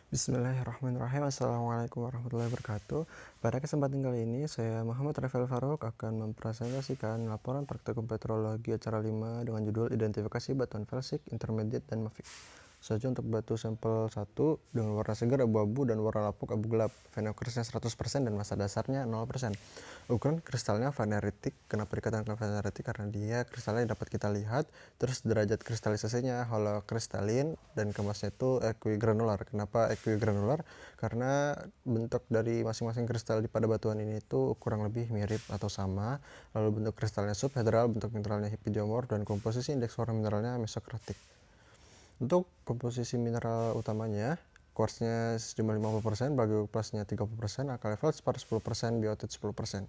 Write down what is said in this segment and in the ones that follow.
Bismillahirrahmanirrahim. Assalamualaikum warahmatullahi wabarakatuh. Pada kesempatan kali ini, saya Muhammad Rafael Farouk akan mempresentasikan laporan praktikum petrologi acara 5 dengan judul Identifikasi Batuan Felsik, Intermediate, dan Mafik. Saja untuk batu sampel 1 dengan warna segar abu-abu dan warna lapuk abu gelap, venokrisnya 100% dan massa dasarnya 0%. Ukuran kristalnya vaneritik. Kenapa dikatakan vaneritik? Karena dia kristalnya dapat kita lihat. Terus derajat kristalisasinya holokristalin dan kemasnya itu equigranular. Kenapa equigranular? Karena bentuk dari masing-masing kristal pada batuan ini itu kurang lebih mirip atau sama. Lalu bentuk kristalnya subhedral, bentuk mineralnya hipidiomorf, dan komposisi indeks warna mineralnya mesokratik. Untuk komposisi mineral utamanya, quartznya sejumlah 50%, plagioclase-nya 30%, alkali feldspar 10%, biotit 10%.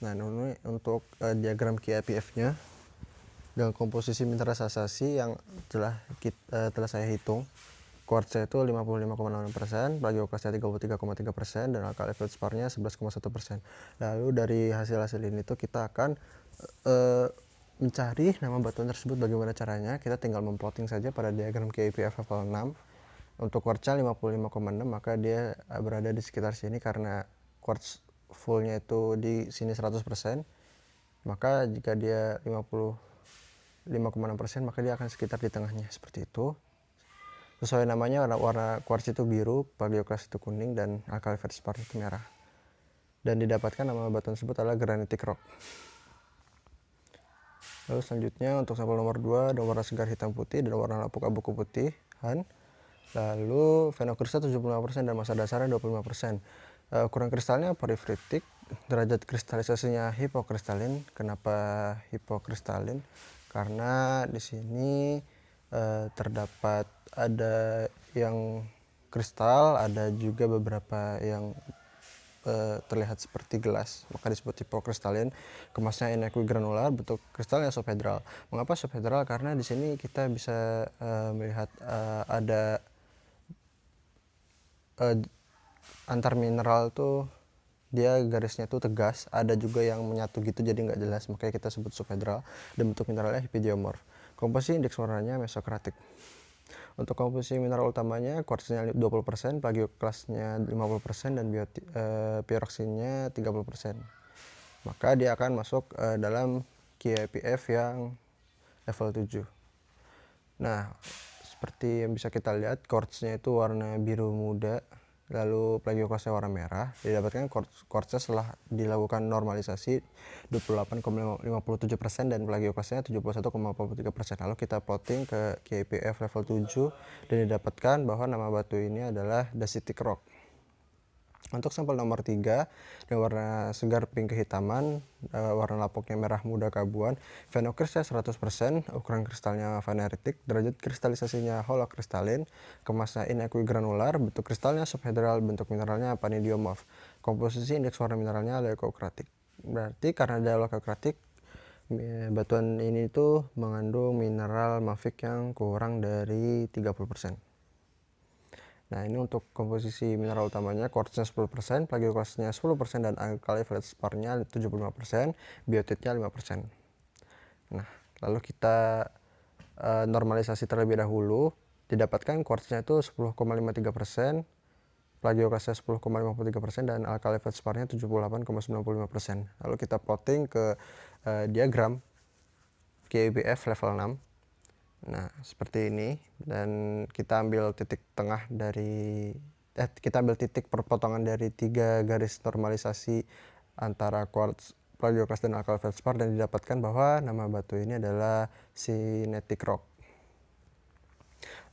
Nah, ini untuk diagram KIPF-nya dengan komposisi mineral asasi yang telah saya hitung. Quartznya itu 55,6%, plagioclase-nya 33,3%, dan alkali feldspar-nya 11,1%. Lalu dari hasil-hasil ini tuh kita akan mencari nama batuan tersebut. Bagaimana caranya? Kita tinggal memplotting saja pada diagram KIPF level 6. Untuk quartznya 55,6, maka dia berada di sekitar sini karena quartz fullnya itu di sini 100%. Maka jika dia 55,6%, maka dia akan sekitar di tengahnya seperti itu. Sesuai namanya, warna quartz itu biru, plagioclase itu kuning, dan alkali feldspar itu merah. Dan didapatkan nama batuan tersebut adalah granitic rock. Lalu selanjutnya untuk sampel nomor 2 ada warna segar hitam putih dan warna lapuk abu keputihan. Lalu venokristal 75% dan massa dasarnya 25%. Ukuran kristalnya porifritik, derajat kristalisasinya hipokristalin. Kenapa hipokristalin? Karena di sini terdapat ada yang kristal, ada juga beberapa yang terlihat seperti gelas, maka disebut hipokristalin. Kemasnya inequigranular, bentuk kristalnya subhedral. Mengapa subhedral? Karena di sini kita bisa melihat ada antar mineral tuh dia garisnya tuh tegas, ada juga yang menyatu gitu jadi nggak jelas, makanya kita sebut subhedral. Dan bentuk mineralnya hipidiomorf. Komposisi indeks warnanya mesokratik. Untuk komposisi mineral utamanya, quartznya 20%, plagioclase-nya 50%, dan pyroxene-nya 30%. Maka dia akan masuk dalam KIPF yang level 7. Nah, seperti yang bisa kita lihat, quartznya itu warna biru muda, lalu plagioclase-nya warna merah. Didapatkan quartznya setelah dilakukan normalisasi 28,57% dan plagioclase-nya 71,43%. Lalu kita plotting ke KIPF level 7 dan didapatkan bahwa nama batu ini adalah dacitic rock. Untuk sampel nomor 3 dengan warna segar pink kehitaman, warna lapuknya merah muda keabuan, venokrisnya 100%, ukuran kristalnya vaneritik, derajat kristalisasinya holokristalin, kemasnya inequigranular, bentuk kristalnya subhedral, bentuk mineralnya panidiomorf. Komposisi indeks warna mineralnya leucokratik. Berarti karena dia leucokratik, batuan ini tuh mengandung mineral mafik yang kurang dari 30%. Nah, ini untuk komposisi mineral utamanya, quartznya 10%, plagioclase-nya 10%, dan alkali feldspar-nya 75%, biotitnya 5%. Nah, lalu kita normalisasi terlebih dahulu. Didapatkan quartznya itu 10,53%, plagioclase-nya 10,53%, dan alkali feldspar-nya 78,95%. Lalu kita plotting ke diagram KIPF level 6. Nah, seperti ini, dan kita ambil titik tengah dari kita ambil titik perpotongan dari 3 garis normalisasi antara quartz, plagioclase, dan alkali feldspar, dan didapatkan bahwa nama batu ini adalah sinetic rock.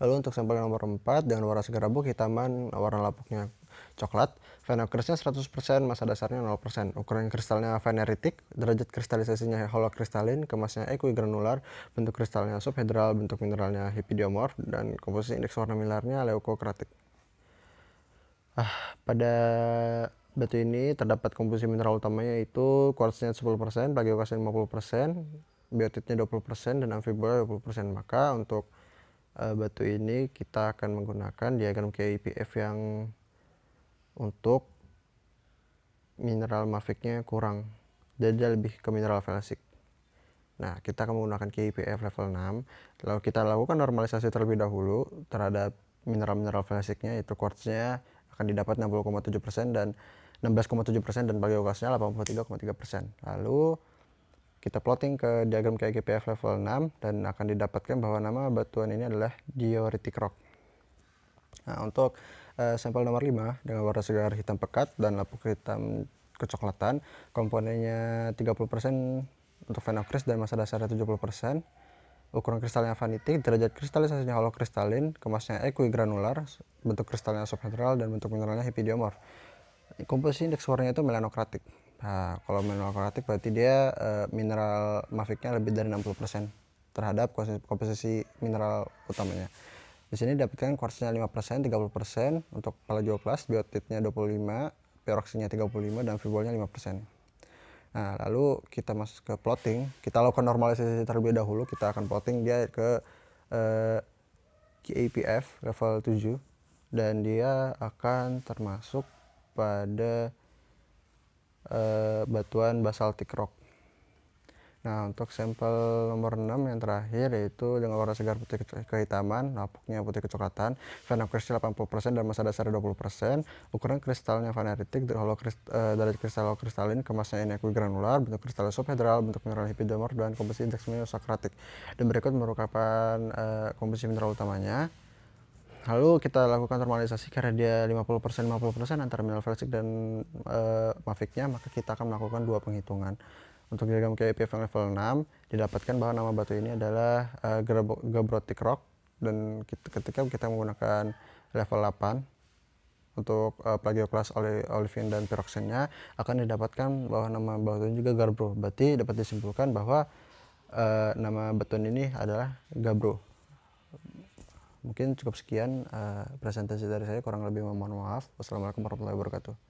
Lalu untuk sampel nomor 4 dengan warna segar abu hitaman, warna lapuknya coklat, venokrisnya 100%, massa dasarnya 0%, ukuran kristalnya vaneritik, derajat kristalisasinya holokristalin, kemasnya equigranular, bentuk kristalnya subhedral, bentuk mineralnya hipidiomorf, dan komposisi indeks warna mineralnya leucokratik. Pada batu ini terdapat komposisi mineral utamanya yaitu quartznya 10%, plagioclase 50%, biotitnya 20%, dan amfibola 20%. Maka untuk batu ini kita akan menggunakan diagram KIPF yang untuk mineral mafiknya kurang, jadi dia lebih ke mineral felsik. Nah, kita akan menggunakan KIPF level 6, lalu kita lakukan normalisasi terlebih dahulu terhadap mineral-mineral basicnya, yaitu quartznya akan didapat 60,7% dan 16,7% dan plagioklasnya 83,3%. Lalu kita plotting ke diagram KIGPF level 6 dan akan didapatkan bahwa nama batuan ini adalah dioritic rock. Nah, untuk sampel nomor 5 dengan warna segar hitam pekat dan lapuk hitam kecoklatan, komponennya 30% untuk phenocryst dan massa dasarnya 70%. Ukuran kristalnya vanitik, derajat kristalisasinya holokristalin, kemasnya equigranular, bentuk kristalnya subhedral, dan bentuk mineralnya hipidiomorf. Komposisi indeks warnanya itu melanokratik. Nah, kalau melanokratik berarti dia mineral mafiknya lebih dari 60% terhadap komposisi mineral utamanya. Di sini dapatkan kuartsnya 5%, 30%, untuk palagioklas, biotitnya 25%, peroksinya 35%, dan fibolnya 5%. Nah, lalu kita masuk ke plotting, kita lakukan normalisasi terlebih dahulu, kita akan plotting dia ke KAPF level 7 dan dia akan termasuk pada batuan basaltic rock. Nah, untuk sampel nomor 6 yang terakhir yaitu dengan warna segar putih kehitaman, lapuknya putih kecoklatan, phenocrystnya 80% dan massa dasarnya 20%, ukuran kristalnya vaneritik, dari kristal holokristalin, kemasnya ini equigranular, bentuk kristalnya subhedral, bentuk mineral hipidomorf, dan komposisi indeks sakratik. Dan berikut merupakan komposisi mineral utamanya. Lalu kita lakukan normalisasi karena dia 50% antara mineral basic dan mafiknya, maka kita akan melakukan dua penghitungan. Untuk diagram KIPF yang level 6 didapatkan bahwa nama batu ini adalah gabbrotic rock, dan ketika kita menggunakan level 8 untuk plagioklas olivine dan pyroxennya akan didapatkan bahwa nama batu ini juga gabbro. Berarti dapat disimpulkan bahwa nama batuan ini adalah gabbro. Mungkin cukup sekian presentasi dari saya, kurang lebih mohon maaf. Wassalamualaikum warahmatullahi wabarakatuh.